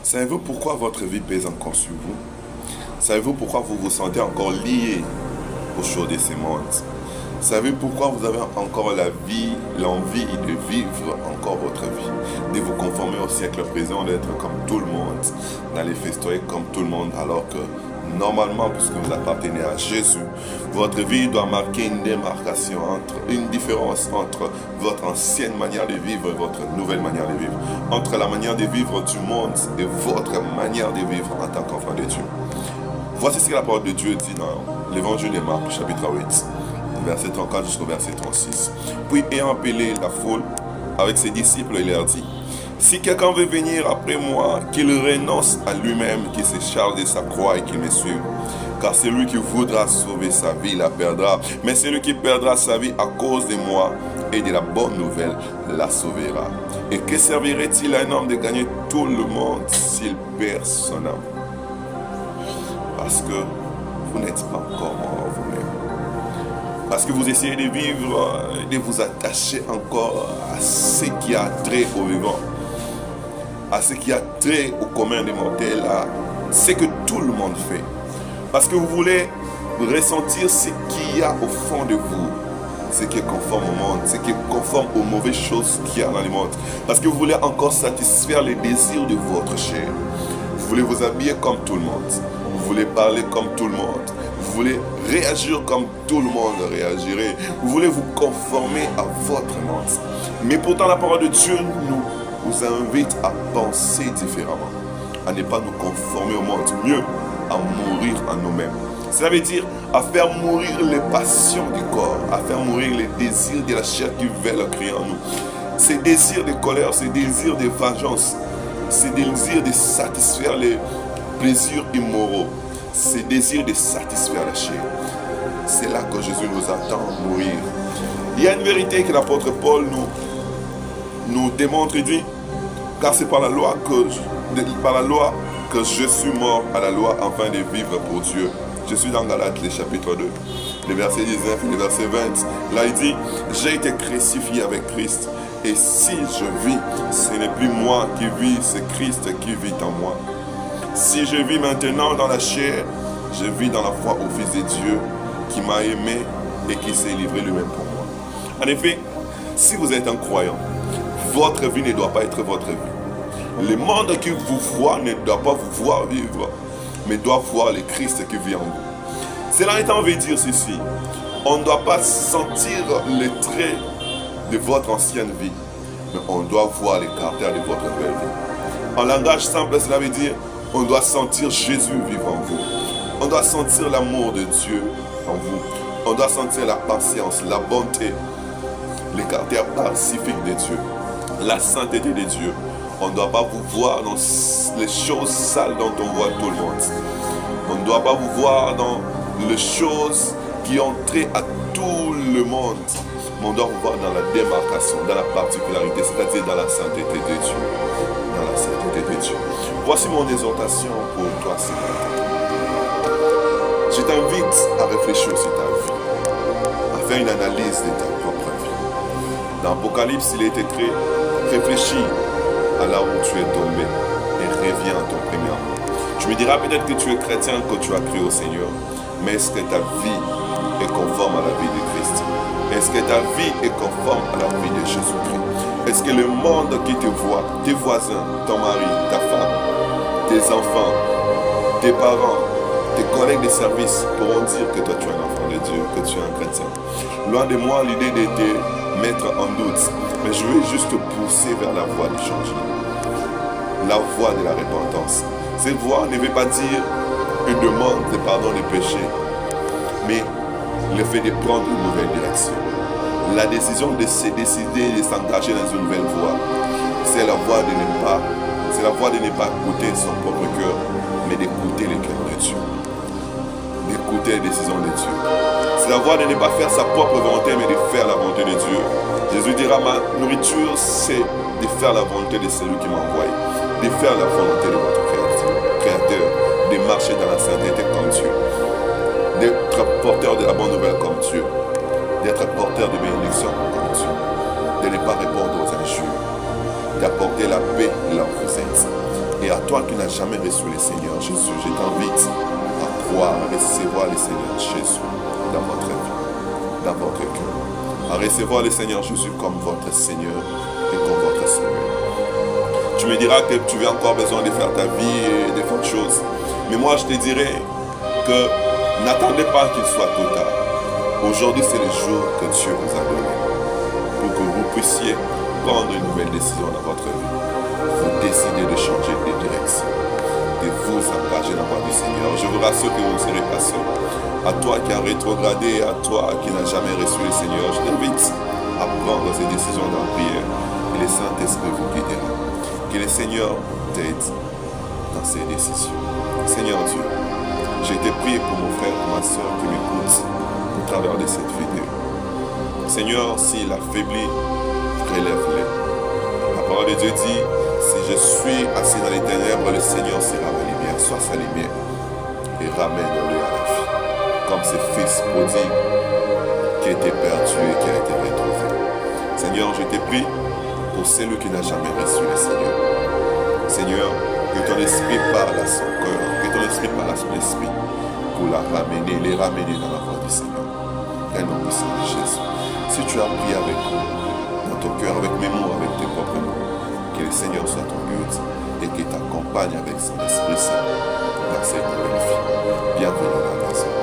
Savez-vous pourquoi votre vie pèse encore sur vous? Savez-vous pourquoi vous vous sentez encore lié aux choses de ce monde? Savez-vous pourquoi vous avez encore la vie, l'envie de vivre encore votre vie? De vous conformer au siècle présent, d'être comme tout le monde, d'aller festoyer comme tout le monde, alors que normalement, puisque vous appartenez à Jésus, votre vie doit marquer une démarcation, une différence entre votre ancienne manière de vivre et votre nouvelle manière de vivre, entre la manière de vivre du monde et votre manière de vivre en tant qu'enfant de Dieu. Voici ce que la parole de Dieu dit dans l'évangile de Marc, chapitre 8, verset 34 jusqu'au verset 36. Puis, ayant appelé la foule avec ses disciples, il leur dit: si quelqu'un veut venir après moi, qu'il renonce à lui-même, qu'il se charge de sa croix et qu'il me suive. Car celui qui voudra sauver sa vie la perdra, mais celui qui perdra sa vie à cause de moi et de la bonne nouvelle la sauvera. Et que servirait-il à un homme de gagner tout le monde s'il perd son âme? Parce que vous n'êtes pas encore mort vous-même. Parce que vous essayez de vivre, de vous attacher encore à ce qui a trait au vivant, à ce qui a trait au commun des mortels, à ce que tout le monde fait. Parce que vous voulez ressentir ce qu'il y a au fond de vous, ce qui est conforme au monde, ce qui est conforme aux mauvaises choses qu'il y a dans le monde. Parce que vous voulez encore satisfaire les désirs de votre chair. Vous voulez vous habiller comme tout le monde. Vous voulez parler comme tout le monde. Vous voulez réagir comme tout le monde réagirait. Vous voulez vous conformer à votre monde. Mais pourtant la parole de Dieu nous invite à penser différemment, à ne pas nous conformer au monde, mieux à mourir en nous-mêmes. Cela veut dire à faire mourir les passions du corps, à faire mourir les désirs de la chair qui veulent créer en nous. Ces désirs de colère, ces désirs de vengeance, ces désirs de satisfaire les plaisirs immoraux, ces désirs de satisfaire la chair. C'est là que Jésus nous attend à mourir. Il y a une vérité que l'apôtre Paul nous démontre. Il dit: car c'est par la loi que je suis mort à la loi afin de vivre pour Dieu. Je suis dans Galates, le chapitre 2, le verset 19 et le verset 20. Là, il dit: j'ai été crucifié avec Christ. Et si je vis, ce n'est plus moi qui vis, c'est Christ qui vit en moi. Si je vis maintenant dans la chair, je vis dans la foi au Fils de Dieu qui m'a aimé et qui s'est livré lui-même pour moi. En effet, si vous êtes un croyant, votre vie ne doit pas être votre vie. Le monde qui vous voit ne doit pas vous voir vivre, mais doit voir le Christ qui vit en vous. Cela étant, veut dire ceci: on ne doit pas sentir les traits de votre ancienne vie, mais on doit voir les caractères de votre nouvelle vie. En langage simple, cela veut dire on doit sentir Jésus vivre en vous. On doit sentir l'amour de Dieu en vous. On doit sentir la patience, la bonté, les caractères pacifiques de Dieu, la sainteté de Dieu. On ne doit pas vous voir dans les choses sales dont on voit tout le monde. On ne doit pas vous voir dans les choses qui ont trait à tout le monde. Mais on doit vous voir dans la démarcation, dans la particularité, c'est-à-dire dans la sainteté de Dieu. Dans la sainteté de Dieu. Voici mon exhortation pour toi ce matin. Je t'invite à réfléchir sur ta vie, à faire une analyse de ta propre vie. Dans Apocalypse, il est écrit: réfléchis à là où tu es tombé et reviens à ton premier amour. Tu me diras peut-être que tu es chrétien, que tu as cru au Seigneur, mais est-ce que ta vie est conforme à la vie de Christ? Est-ce que ta vie est conforme à la vie de Jésus-Christ? Est-ce que le monde qui te voit, tes voisins, ton mari, ta femme, tes enfants, tes parents, tes collègues de service pourront dire que toi tu es un enfant de Dieu, que tu es un chrétien? Loin de moi l'idée de te mettre en doute, mais je veux juste te pousser vers la voie du changement, la voie de la repentance. Cette voie ne veut pas dire une demande de pardon des péchés, mais le fait de prendre une nouvelle direction. La décision de se décider de s'engager dans une nouvelle voie, c'est la voie de ne pas écouter son propre cœur, mais d'écouter le cœur de Dieu, d'écouter les décisions de Dieu. C'est la voie de ne pas faire sa propre volonté, mais de faire la volonté de Dieu. Jésus dira: ma nourriture, c'est de faire la volonté de celui qui m'a envoyé, de faire la volonté de votre Créateur, de marcher dans la sainteté comme Dieu, d'être porteur de la bonne nouvelle comme Dieu, d'être porteur de bénédiction comme Dieu, de ne pas répondre aux injures, d'apporter la paix et la présence Et à toi qui n'as jamais reçu le Seigneur Jésus, je t'invite à croire, à recevoir le Seigneur Jésus dans votre vie, dans votre cœur. À recevoir le Seigneur Jésus comme votre Seigneur et comme votre Sauveur. Tu me diras que tu as encore besoin de faire ta vie et de faire des choses. Mais moi, je te dirais que n'attendez pas qu'il soit trop tard. Aujourd'hui, c'est le jour que Dieu vous a donné pour que vous puissiez prendre une nouvelle décision dans votre vie. Vous décidez de changer de direction, de vous engager dans la voie du Seigneur. Je vous rassure que vous ne serez pas seul. À toi qui as rétrogradé, à toi qui n'as jamais reçu le Seigneur, je t'invite à prendre ces décisions dans la prière et le Saint-Esprit vous guidera. Que le Seigneur t'aide dans ces décisions. Seigneur Dieu, j'ai été prié pour mon frère et ma soeur qui m'écoutent au travers de cette vidéo. Seigneur, s'il a faibli, relève-les. La parole de Dieu dit, si je suis assis dans les ténèbres, le Seigneur sera ma lumière. Sois sa lumière et ramène-le à la vie. Comme ce fils prodigue qui était perdu et qui a été retrouvé. Seigneur, je te prie pour celui qui n'a jamais reçu le Seigneur. Seigneur, que ton esprit parle à son cœur, que ton esprit parle à son esprit pour les ramener dans la voie du Seigneur. Et nom puissant de Jésus. Si tu as prié avec nous, dans ton cœur, avec mes mots, avec tes propres mots, que le Seigneur soit ton guide et qu'il t'accompagne avec son Esprit Saint dans cette nouvelle vie. Bienvenue dans la maison.